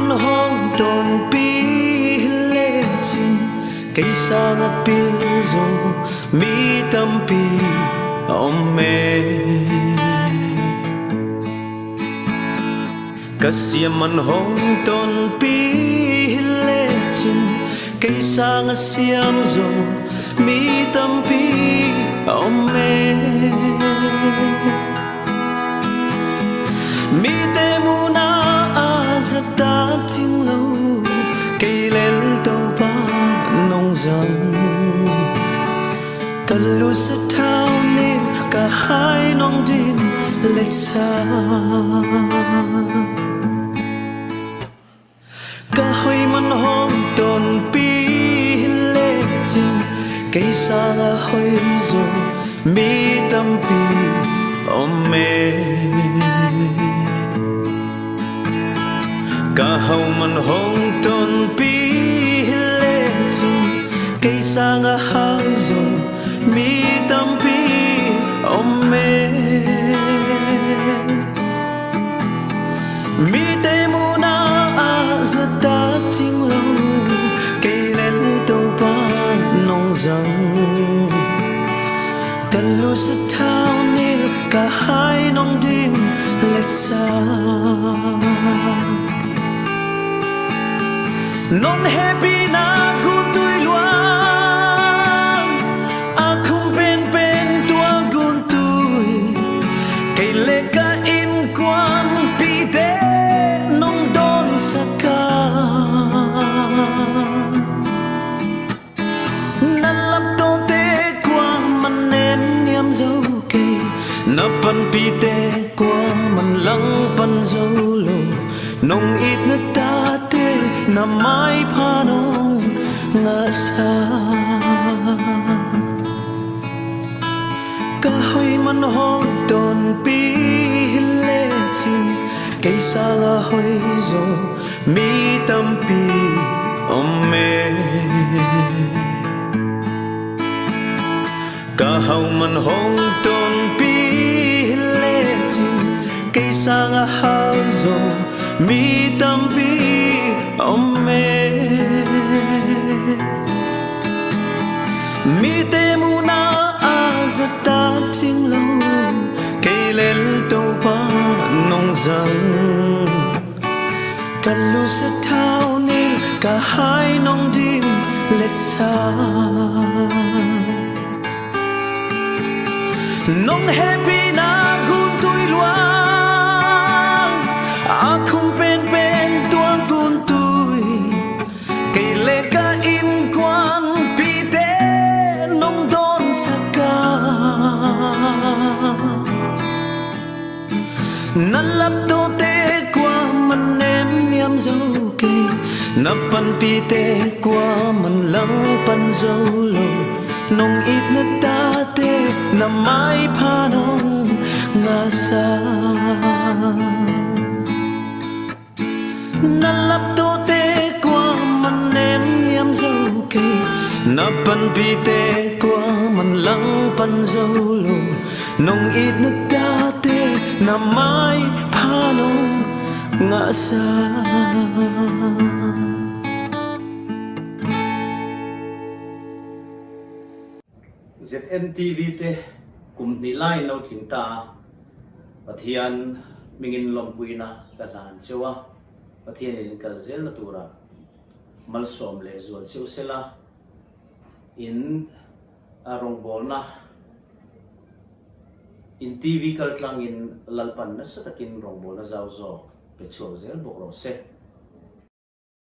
hong ton pi le chin cây sang at pil zo mi tam pi om me kasiam man hong ton pi le chin cây sang at siam zo mi tam pi om me mi te mu na za ta ching lo cây lên tàu ba nông dân cả lu sa thao nên cả hai nông din lệch xa cả hồi man hong ton pi lệ ching cây sa la hồi zo mi tam pi om me cả hậu man hong ton pi lệ ching cây sang a hang zo mi tam pi om me mi te mu na a za ta ching lo cây lên tàu ba nông dân cả lu sa thao nil cả hai nông dim lệch xa non happy na gun tui luang a không pen pen tua gun tui cây lệ ca in quan pi te nong don saka na lap to te qua man nen niam dâu cây na pan pi te qua man lang pan dâu lo nong ít na ta te na mai pa nong nga sa cả hồi man hong ton pi le chin cây sa la hồi zo mi tam pi om me cả hậu man hong ton pi le chin cây sa la hao zo mi tam pi om me mi te mu na a za ta ching lo cây lên tàu ba nông dân cả lu sa thao nil cả hai nông dim lệch xa nông happy na gun tui luang a không pen pen tua gun tui cây lệ ca in quan pi te nông don saka na lap to te qua man em niam dâu cây na pan pi te qua man lang pan dâu lo nong ít na ta te na mai pa nong nga sa na lap to te qua man em niam dâu cây na pan pi te qua man lang pan dâu lo nong ít na ta te na mai pa nong nga sa ZNTV te kum ni lai no thin ta pathian mingin lompuina kalan chewa pathian in kalzel na tura malsom le zol cheu sela in arong bona in TV kaltlang in lalpan na sa takin rong bona zawzo petso zel bokro se